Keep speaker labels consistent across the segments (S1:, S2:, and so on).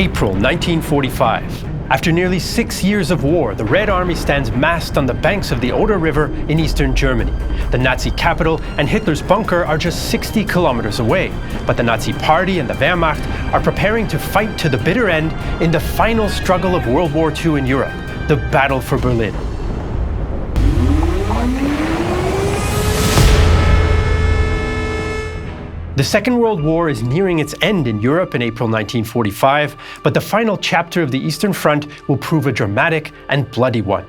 S1: April 1945. After nearly 6 years of war, the Red Army stands massed on the banks of the Oder River in eastern Germany. The Nazi capital and Hitler's bunker are just 60 kilometers away, but the Nazi Party and the Wehrmacht are preparing to fight to the bitter end in the final struggle of World War II in Europe, the Battle for Berlin. The Second World War is nearing its end in Europe in April 1945, but the final chapter of the Eastern Front will prove a dramatic and bloody one.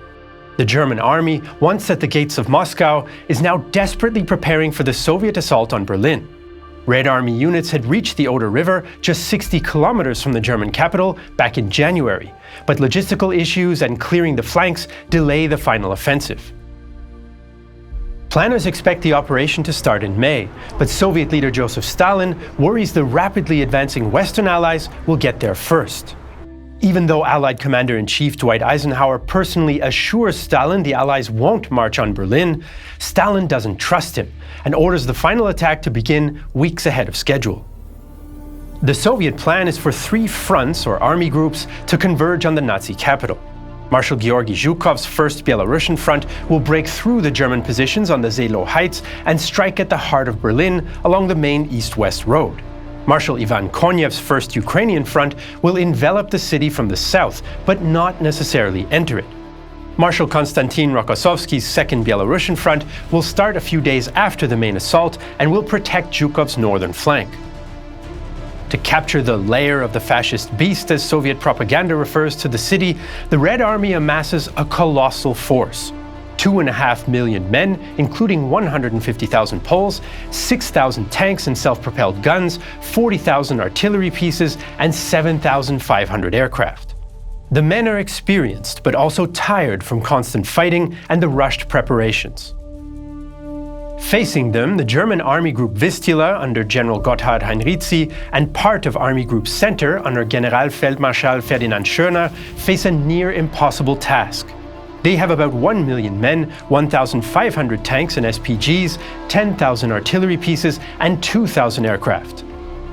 S1: The German army, once at the gates of Moscow, is now desperately preparing for the Soviet assault on Berlin. Red Army units had reached the Oder River, just 60 kilometers from the German capital, back in January, but logistical issues and clearing the flanks delay the final offensive. Planners expect the operation to start in May, but Soviet leader Joseph Stalin worries the rapidly advancing Western Allies will get there first. Even though Allied Commander-in-Chief Dwight Eisenhower personally assures Stalin the Allies won't march on Berlin, Stalin doesn't trust him and orders the final attack to begin weeks ahead of schedule. The Soviet plan is for 3 fronts, or army groups, to converge on the Nazi capital. Marshal Georgy Zhukov's First Belarusian Front will break through the German positions on the Seelow Heights and strike at the heart of Berlin along the main east-west road. Marshal Ivan Konev's First Ukrainian Front will envelop the city from the south, but not necessarily enter it. Marshal Konstantin Rokossovsky's Second Belarusian Front will start a few days after the main assault and will protect Zhukov's northern flank. To capture the lair of the fascist beast, as Soviet propaganda refers to the city, the Red Army amasses a colossal force. 2.5 million men, including 150,000 Poles, 6,000 tanks and self-propelled guns, 40,000 artillery pieces, and 7,500 aircraft. The men are experienced, but also tired from constant fighting and the rushed preparations. Facing them, the German Army Group Vistula under General Gotthard Heinrizi and part of Army Group Center under Generalfeldmarschall Ferdinand Schörner face a near impossible task. They have about 1 million men, 1,500 tanks and SPGs, 10,000 artillery pieces, and 2,000 aircraft.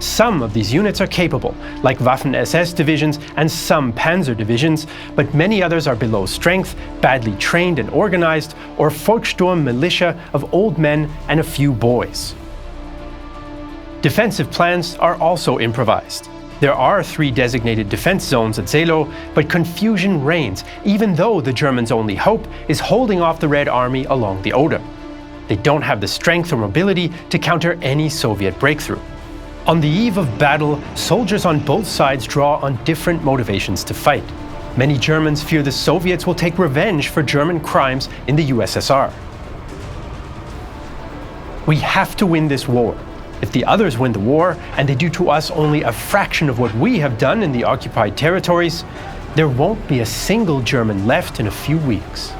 S1: Some of these units are capable, like Waffen-SS divisions and some panzer divisions, but many others are below strength, badly trained and organized, or Volkssturm militia of old men and a few boys. Defensive plans are also improvised. There are 3 designated defense zones at Seelow, but confusion reigns, even though the Germans' only hope is holding off the Red Army along the Oder. They don't have the strength or mobility to counter any Soviet breakthrough. On the eve of battle, soldiers on both sides draw on different motivations to fight. Many Germans fear the Soviets will take revenge for German crimes in the USSR. We have to win this war. If the others win the war, and they do to us only a fraction of what we have done in the occupied territories, there won't be a single German left in a few weeks.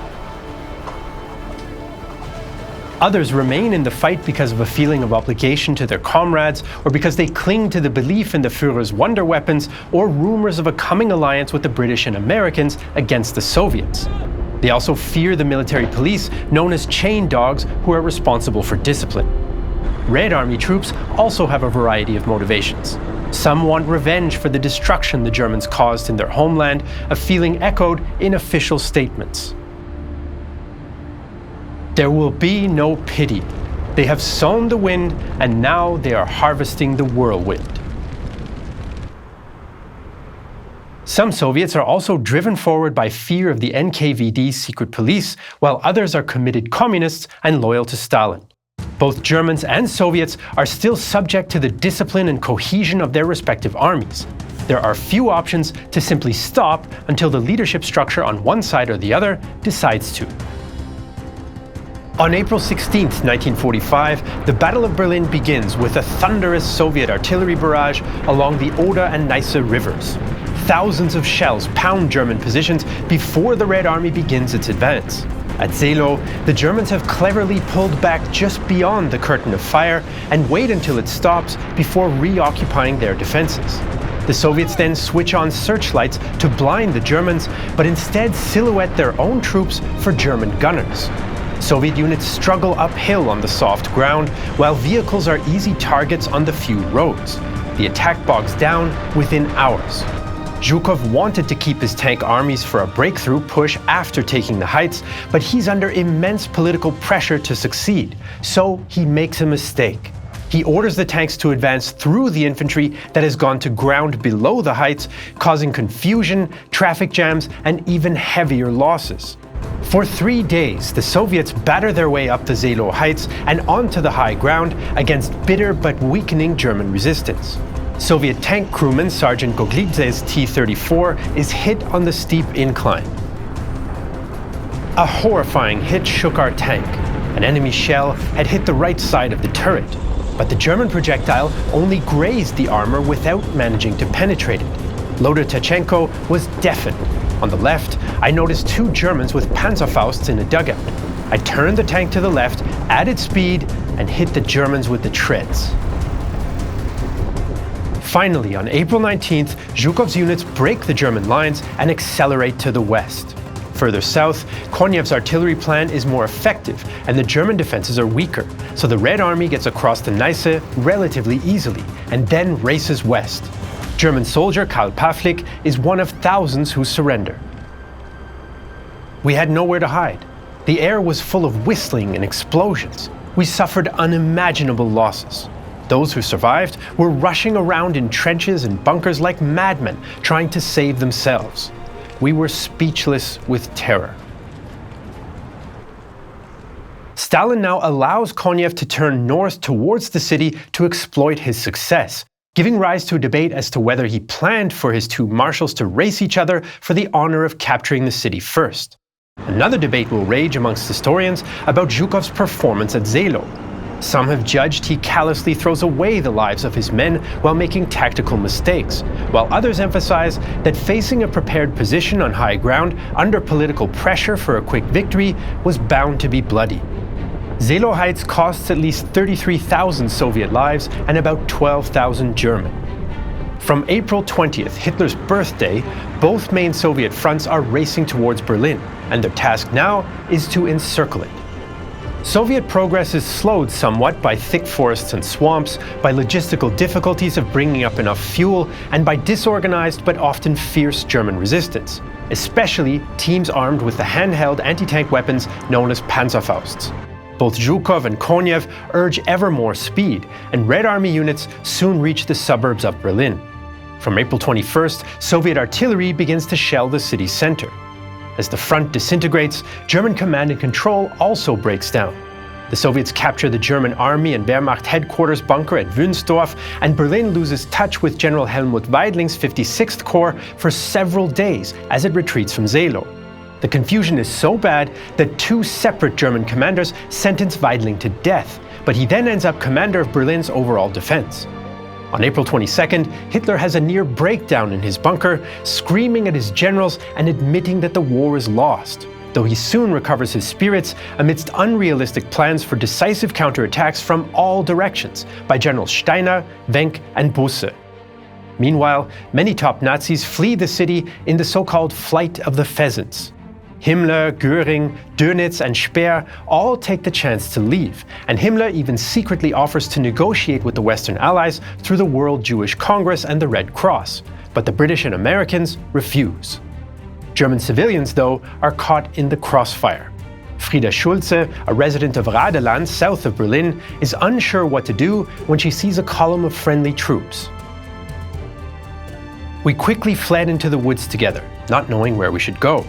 S1: Others remain in the fight because of a feeling of obligation to their comrades, or because they cling to the belief in the Führer's wonder weapons, or rumors of a coming alliance with the British and Americans against the Soviets. They also fear the military police, known as chain dogs, who are responsible for discipline. Red Army troops also have a variety of motivations. Some want revenge for the destruction the Germans caused in their homeland, a feeling echoed in official statements. There will be no pity. They have sown the wind, and now they are harvesting the whirlwind. Some Soviets are also driven forward by fear of the NKVD secret police, while others are committed communists and loyal to Stalin. Both Germans and Soviets are still subject to the discipline and cohesion of their respective armies. There are few options to simply stop until the leadership structure on one side or the other decides to. On April 16, 1945, the Battle of Berlin begins with a thunderous Soviet artillery barrage along the Oder and Neisse rivers. Thousands of shells pound German positions before the Red Army begins its advance. At Seelow, the Germans have cleverly pulled back just beyond the curtain of fire and wait until it stops before reoccupying their defenses. The Soviets then switch on searchlights to blind the Germans, but instead silhouette their own troops for German gunners. Soviet units struggle uphill on the soft ground, while vehicles are easy targets on the few roads. The attack bogs down within hours. Zhukov wanted to keep his tank armies for a breakthrough push after taking the heights, but he's under immense political pressure to succeed, so he makes a mistake. He orders the tanks to advance through the infantry that has gone to ground below the heights, causing confusion, traffic jams, and even heavier losses. For 3 days, the Soviets batter their way up the Seelow Heights and onto the high ground against bitter but weakening German resistance. Soviet tank crewman Sergeant Goglidze's T-34 is hit on the steep incline. A horrifying hit shook our tank. An enemy shell had hit the right side of the turret, but the German projectile only grazed the armor without managing to penetrate it. Loader Tachenko was deafened. On the left, I noticed 2 Germans with Panzerfausts in a dugout. I turned the tank to the left, added speed, and hit the Germans with the treads. Finally, on April 19th, Zhukov's units break the German lines and accelerate to the west. Further south, Konyev's artillery plan is more effective and the German defenses are weaker, so the Red Army gets across the Neisse relatively easily and then races west. German soldier Karl Pavlik is one of thousands who surrender. We had nowhere to hide. The air was full of whistling and explosions. We suffered unimaginable losses. Those who survived were rushing around in trenches and bunkers like madmen, trying to save themselves. We were speechless with terror. Stalin now allows Konyev to turn north towards the city to exploit his success, giving rise to a debate as to whether he planned for his 2 marshals to race each other for the honor of capturing the city first. Another debate will rage amongst historians about Zhukov's performance at Seelow. Some have judged he callously throws away the lives of his men while making tactical mistakes, while others emphasize that facing a prepared position on high ground under political pressure for a quick victory was bound to be bloody. Seelow Heights costs at least 33,000 Soviet lives and about 12,000 German. From April 20th, Hitler's birthday, both main Soviet fronts are racing towards Berlin, and their task now is to encircle it. Soviet progress is slowed somewhat by thick forests and swamps, by logistical difficulties of bringing up enough fuel, and by disorganized but often fierce German resistance, especially teams armed with the handheld anti-tank weapons known as Panzerfausts. Both Zhukov and Konyev urge ever more speed, and Red Army units soon reach the suburbs of Berlin. From April 21st, Soviet artillery begins to shell the city center. As the front disintegrates, German command and control also breaks down. The Soviets capture the German army and Wehrmacht headquarters bunker at Wünsdorf, and Berlin loses touch with General Helmut Weidling's 56th Corps for several days as it retreats from Seelow. The confusion is so bad that 2 separate German commanders sentence Weidling to death, but he then ends up commander of Berlin's overall defense. On April 22nd, Hitler has a near breakdown in his bunker, screaming at his generals and admitting that the war is lost, though he soon recovers his spirits amidst unrealistic plans for decisive counterattacks from all directions by Generals Steiner, Wenck, and Busse. Meanwhile, many top Nazis flee the city in the so-called Flight of the Pheasants. Himmler, Göring, Dönitz, and Speer all take the chance to leave, and Himmler even secretly offers to negotiate with the Western Allies through the World Jewish Congress and the Red Cross, but the British and Americans refuse. German civilians, though, are caught in the crossfire. Frieda Schulze, a resident of Radeland south of Berlin, is unsure what to do when she sees a column of friendly troops. We quickly fled into the woods together, not knowing where we should go.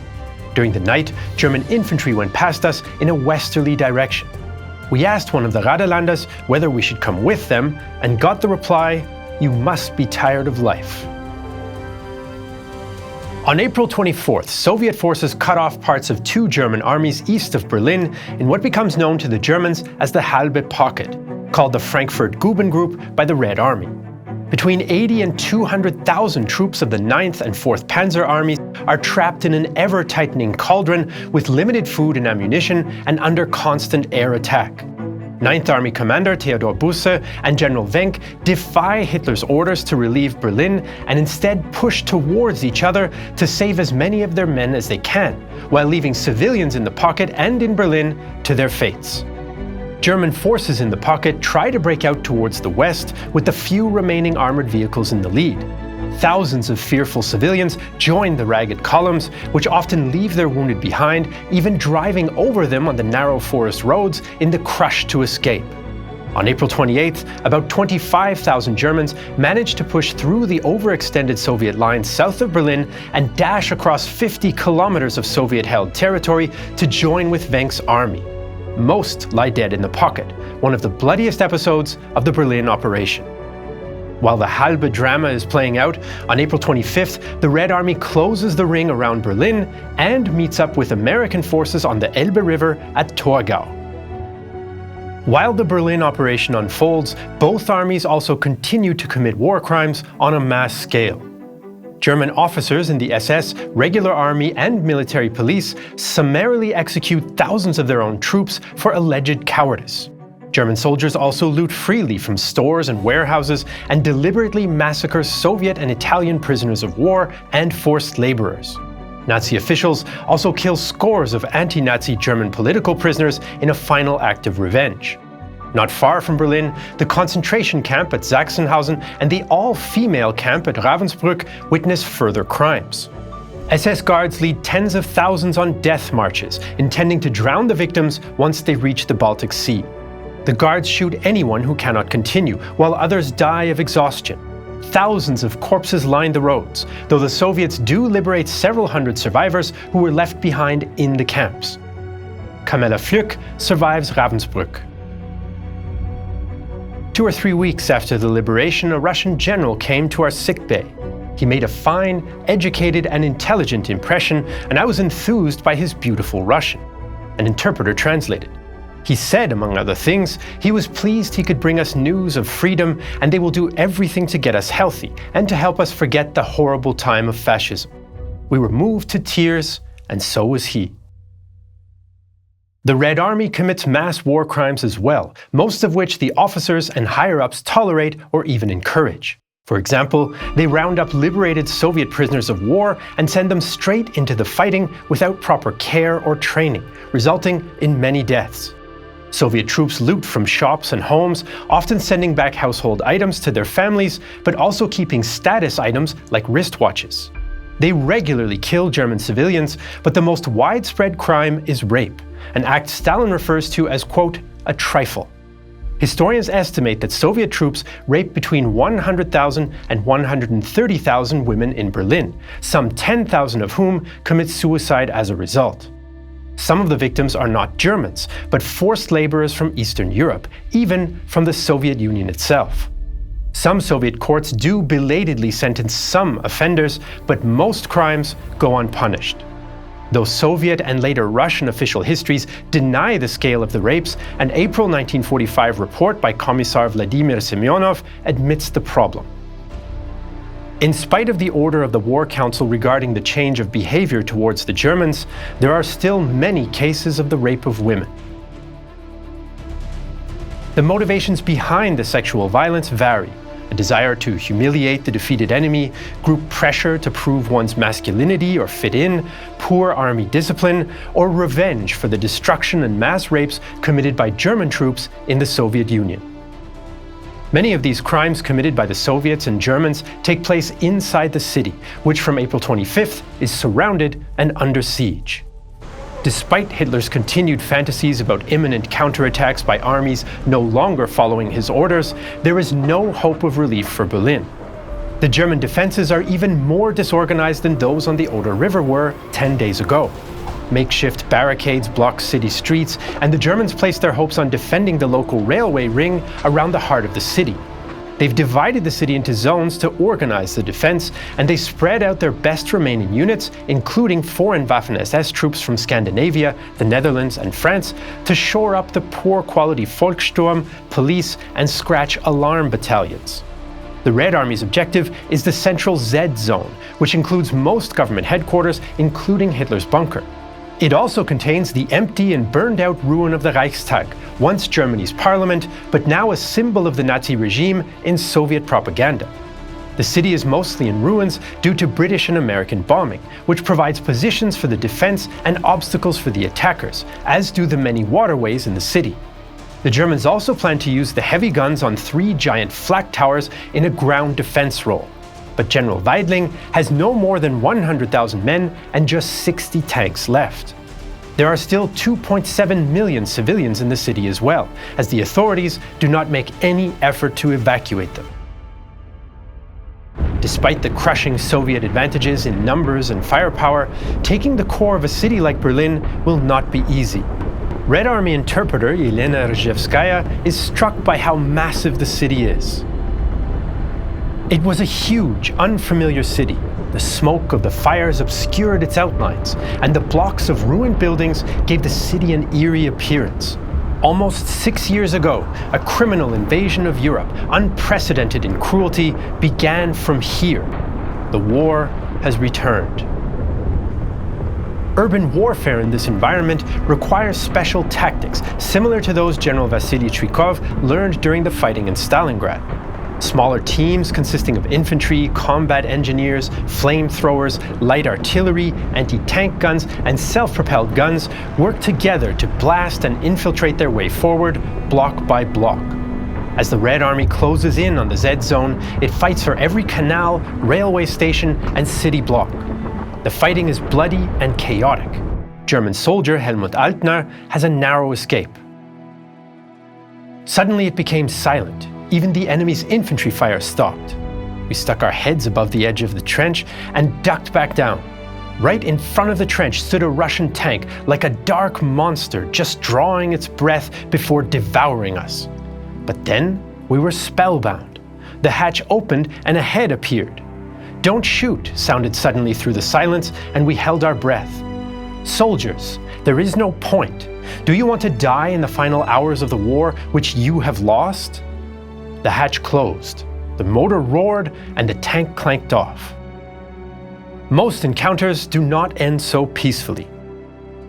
S1: During the night, German infantry went past us in a westerly direction. We asked one of the Radelanders whether we should come with them, and got the reply, "You must be tired of life." On April 24th, Soviet forces cut off parts of 2 German armies east of Berlin in what becomes known to the Germans as the Halbe Pocket, called the Frankfurt-Guben Group by the Red Army. Between 80 and 200,000 troops of the 9th and 4th Panzer Armies are trapped in an ever-tightening cauldron with limited food and ammunition and under constant air attack. 9th Army Commander Theodor Busse and General Wenck defy Hitler's orders to relieve Berlin and instead push towards each other to save as many of their men as they can, while leaving civilians in the pocket and in Berlin to their fates. German forces in the pocket try to break out towards the west with the few remaining armored vehicles in the lead. Thousands of fearful civilians join the ragged columns, which often leave their wounded behind, even driving over them on the narrow forest roads in the crush to escape. On April 28th, about 25,000 Germans managed to push through the overextended Soviet lines south of Berlin and dash across 50 kilometers of Soviet-held territory to join with Wenck's army. Most lie dead in the pocket, one of the bloodiest episodes of the Berlin operation. While the Halbe drama is playing out, on April 25th, the Red Army closes the ring around Berlin and meets up with American forces on the Elbe River at Torgau. While the Berlin operation unfolds, both armies also continue to commit war crimes on a mass scale. German officers in the SS, regular army and military police summarily execute thousands of their own troops for alleged cowardice. German soldiers also loot freely from stores and warehouses and deliberately massacre Soviet and Italian prisoners of war and forced laborers. Nazi officials also kill scores of anti-Nazi German political prisoners in a final act of revenge. Not far from Berlin, the concentration camp at Sachsenhausen and the all-female camp at Ravensbrück witness further crimes. SS guards lead tens of thousands on death marches, intending to drown the victims once they reach the Baltic Sea. The guards shoot anyone who cannot continue, while others die of exhaustion. Thousands of corpses line the roads, though the Soviets do liberate several hundred survivors who were left behind in the camps. Camilla Flück survives Ravensbrück. 2 or 3 weeks after the liberation, a Russian general came to our sickbay. He made a fine, educated, and intelligent impression, and I was enthused by his beautiful Russian. An interpreter translated. He said, among other things, he was pleased he could bring us news of freedom and they will do everything to get us healthy and to help us forget the horrible time of fascism. We were moved to tears, and so was he. The Red Army commits mass war crimes as well, most of which the officers and higher-ups tolerate or even encourage. For example, they round up liberated Soviet prisoners of war and send them straight into the fighting without proper care or training, resulting in many deaths. Soviet troops loot from shops and homes, often sending back household items to their families, but also keeping status items like wristwatches. They regularly kill German civilians, but the most widespread crime is rape, an act Stalin refers to as, quote, a trifle. Historians estimate that Soviet troops raped between 100,000 and 130,000 women in Berlin, some 10,000 of whom commit suicide as a result. Some of the victims are not Germans, but forced laborers from Eastern Europe, even from the Soviet Union itself. Some Soviet courts do belatedly sentence some offenders, but most crimes go unpunished. Though Soviet and later Russian official histories deny the scale of the rapes, an April 1945 report by Commissar Vladimir Semyonov admits the problem. In spite of the order of the War Council regarding the change of behavior towards the Germans, there are still many cases of the rape of women. The motivations behind the sexual violence vary. A desire to humiliate the defeated enemy, group pressure to prove one's masculinity or fit in, poor army discipline, or revenge for the destruction and mass rapes committed by German troops in the Soviet Union. Many of these crimes committed by the Soviets and Germans take place inside the city, which from April 25th is surrounded and under siege. Despite Hitler's continued fantasies about imminent counterattacks by armies no longer following his orders, there is no hope of relief for Berlin. The German defenses are even more disorganized than those on the Oder River were 10 days ago. Makeshift barricades block city streets, and the Germans place their hopes on defending the local railway ring around the heart of the city. They've divided the city into zones to organize the defense, and they spread out their best remaining units, including foreign Waffen-SS troops from Scandinavia, the Netherlands, and France, to shore up the poor-quality Volkssturm, police, and scratch alarm battalions. The Red Army's objective is the central Z zone, which includes most government headquarters, including Hitler's bunker. It also contains the empty and burned-out ruin of the Reichstag, once Germany's parliament, but now a symbol of the Nazi regime in Soviet propaganda. The city is mostly in ruins due to British and American bombing, which provides positions for the defense and obstacles for the attackers, as do the many waterways in the city. The Germans also plan to use the heavy guns on 3 giant flak towers in a ground defense role. but General Weidling has no more than 100,000 men and just 60 tanks left. There are still 2.7 million civilians in the city as well, as the authorities do not make any effort to evacuate them. Despite the crushing Soviet advantages in numbers and firepower, taking the core of a city like Berlin will not be easy. Red Army interpreter Yelena Rzhevskaya is struck by how massive the city is. It was a huge, unfamiliar city. The smoke of the fires obscured its outlines, and the blocks of ruined buildings gave the city an eerie appearance. Almost 6 years ago, a criminal invasion of Europe, unprecedented in cruelty, began from here. The war has returned. Urban warfare in this environment requires special tactics, similar to those General Vasily Trikov learned during the fighting in Stalingrad. Smaller teams consisting of infantry, combat engineers, flamethrowers, light artillery, anti-tank guns, and self-propelled guns work together to blast and infiltrate their way forward, block by block. As the Red Army closes in on the Z Zone, it fights for every canal, railway station, and city block. The fighting is bloody and chaotic. German soldier Helmut Altner has a narrow escape. Suddenly it became silent. Even the enemy's infantry fire stopped. We stuck our heads above the edge of the trench and ducked back down. Right in front of the trench stood a Russian tank, like a dark monster just drawing its breath before devouring us. But then we were spellbound. The hatch opened and a head appeared. "Don't shoot," sounded suddenly through the silence, and we held our breath. "Soldiers, there is no point. Do you want to die in the final hours of the war, which you have lost?" The hatch closed, the motor roared, and the tank clanked off. Most encounters do not end so peacefully.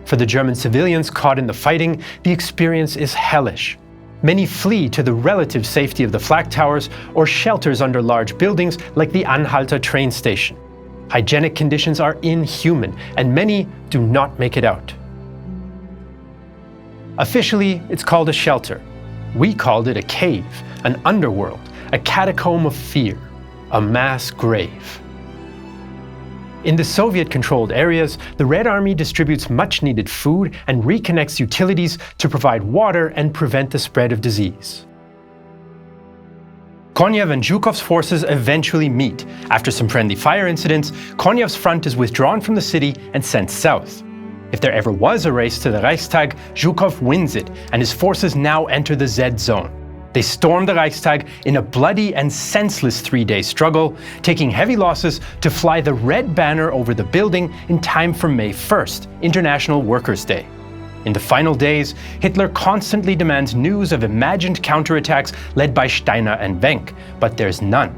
S1: For the German civilians caught in the fighting, the experience is hellish. Many flee to the relative safety of the flak towers or shelters under large buildings like the Anhalter train station. Hygienic conditions are inhuman, and many do not make it out. Officially, it's called a shelter. We called it a cave, an underworld, a catacomb of fear, a mass grave. In the Soviet-controlled areas, the Red Army distributes much-needed food and reconnects utilities to provide water and prevent the spread of disease. Konev and Zhukov's forces eventually meet. After some friendly fire incidents, Konev's front is withdrawn from the city and sent south. If there ever was a race to the Reichstag, Zhukov wins it, and his forces now enter the Z Zone. They storm the Reichstag in a bloody and senseless 3-day struggle, taking heavy losses to fly the red banner over the building in time for May 1st, International Workers' Day. In the final days, Hitler constantly demands news of imagined counterattacks led by Steiner and Wenck, but there's none.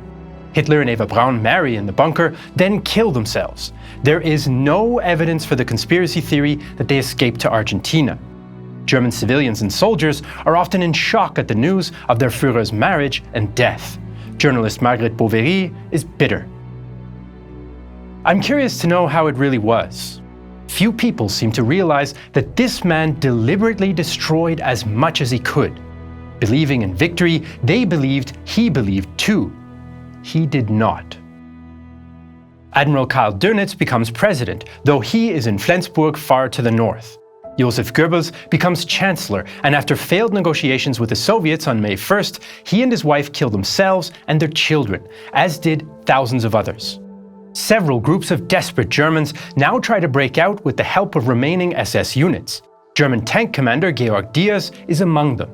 S1: Hitler and Eva Braun marry in the bunker, then kill themselves. There is no evidence for the conspiracy theory that they escaped to Argentina. German civilians and soldiers are often in shock at the news of their Führer's marriage and death. Journalist Margrethe Boveri is bitter. I'm curious to know how it really was. Few people seem to realize that this man deliberately destroyed as much as he could. Believing in victory, they believed he believed too. He did not. Admiral Karl Dönitz becomes president, though he is in Flensburg far to the north. Joseph Goebbels becomes chancellor, and after failed negotiations with the Soviets on May 1st, he and his wife kill themselves and their children, as did thousands of others. Several groups of desperate Germans now try to break out with the help of remaining SS units. German tank commander Georg Diaz is among them.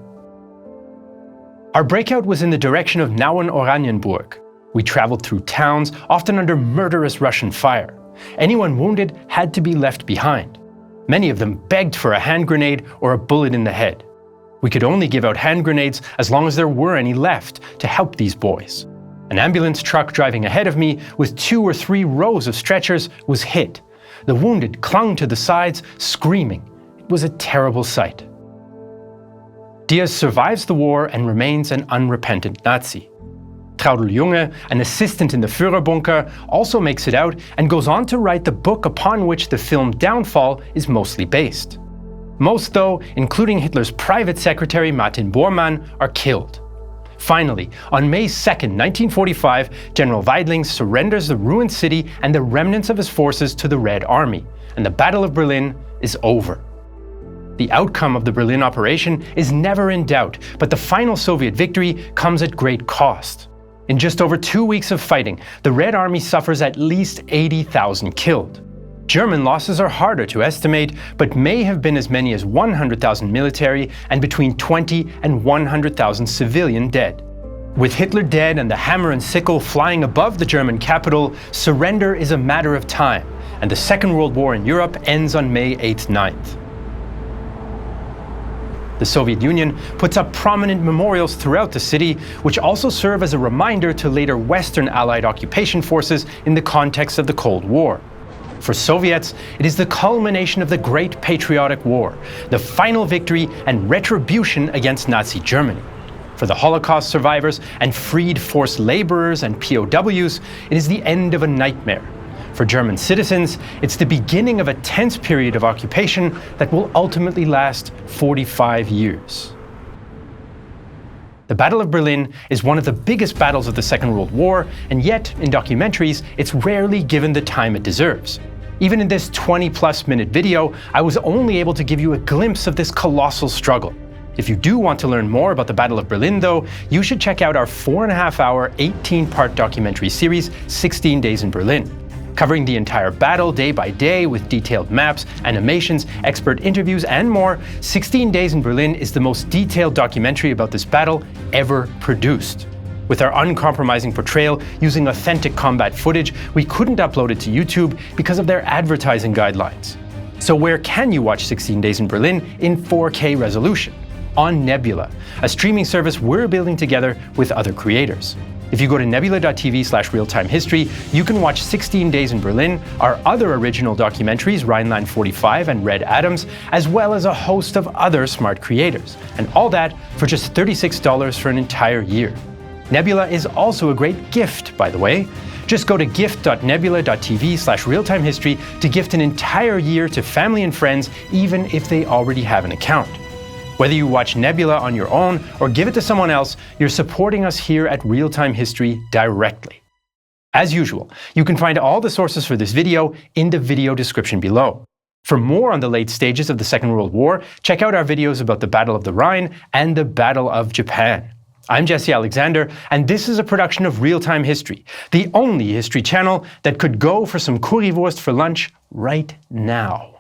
S1: Our breakout was in the direction of Nauen-Oranienburg. We traveled through towns, often under murderous Russian fire. Anyone wounded had to be left behind. Many of them begged for a hand grenade or a bullet in the head. We could only give out hand grenades as long as there were any left to help these boys. An ambulance truck driving ahead of me with 2 or 3 rows of stretchers was hit. The wounded clung to the sides, screaming. It was a terrible sight. Diaz survives the war and remains an unrepentant Nazi. Traudl Junge, an assistant in the Führerbunker, also makes it out and goes on to write the book upon which the film Downfall is mostly based. Most, though, including Hitler's private secretary Martin Bormann, are killed. Finally, on May 2nd, 1945, General Weidling surrenders the ruined city and the remnants of his forces to the Red Army, and the Battle of Berlin is over. The outcome of the Berlin operation is never in doubt, but the final Soviet victory comes at great cost. In just over 2 weeks of fighting, the Red Army suffers at least 80,000 killed. German losses are harder to estimate, but may have been as many as 100,000 military and between 20 and 100,000 civilian dead. With Hitler dead and the hammer and sickle flying above the German capital, surrender is a matter of time, and the Second World War in Europe ends on May 8th-9th. The Soviet Union puts up prominent memorials throughout the city, which also serve as a reminder to later Western Allied occupation forces in the context of the Cold War. For Soviets, it is the culmination of the Great Patriotic War, the final victory and retribution against Nazi Germany. For the Holocaust survivors and freed forced laborers and POWs, it is the end of a nightmare. For German citizens, it's the beginning of a tense period of occupation that will ultimately last 45 years. The Battle of Berlin is one of the biggest battles of the Second World War, and yet, in documentaries, it's rarely given the time it deserves. Even in this 20-plus minute video, I was only able to give you a glimpse of this colossal struggle. If you do want to learn more about the Battle of Berlin, though, you should check out our 4.5-hour, 18-part documentary series, 16 Days in Berlin. Covering the entire battle day by day with detailed maps, animations, expert interviews, and more, 16 Days in Berlin is the most detailed documentary about this battle ever produced. With our uncompromising portrayal using authentic combat footage, we couldn't upload it to YouTube because of their advertising guidelines. So where can you watch 16 Days in Berlin in 4K resolution? On Nebula, a streaming service we're building together with other creators. If you go to nebula.tv/realtimehistory, you can watch 16 Days in Berlin, our other original documentaries, Rhineland 45 and Red Adams, as well as a host of other smart creators. And all that for just $36 for an entire year. Nebula is also a great gift, by the way. Just go to gift.nebula.tv/realtimehistory to gift an entire year to family and friends, even if they already have an account. Whether you watch Nebula on your own or give it to someone else, you're supporting us here at Real Time History directly. As usual, you can find all the sources for this video in the video description below. For more on the late stages of the Second World War, check out our videos about the Battle of the Rhine and the Battle of Japan. I'm Jesse Alexander, and this is a production of Real Time History, the only history channel that could go for some currywurst for lunch right now.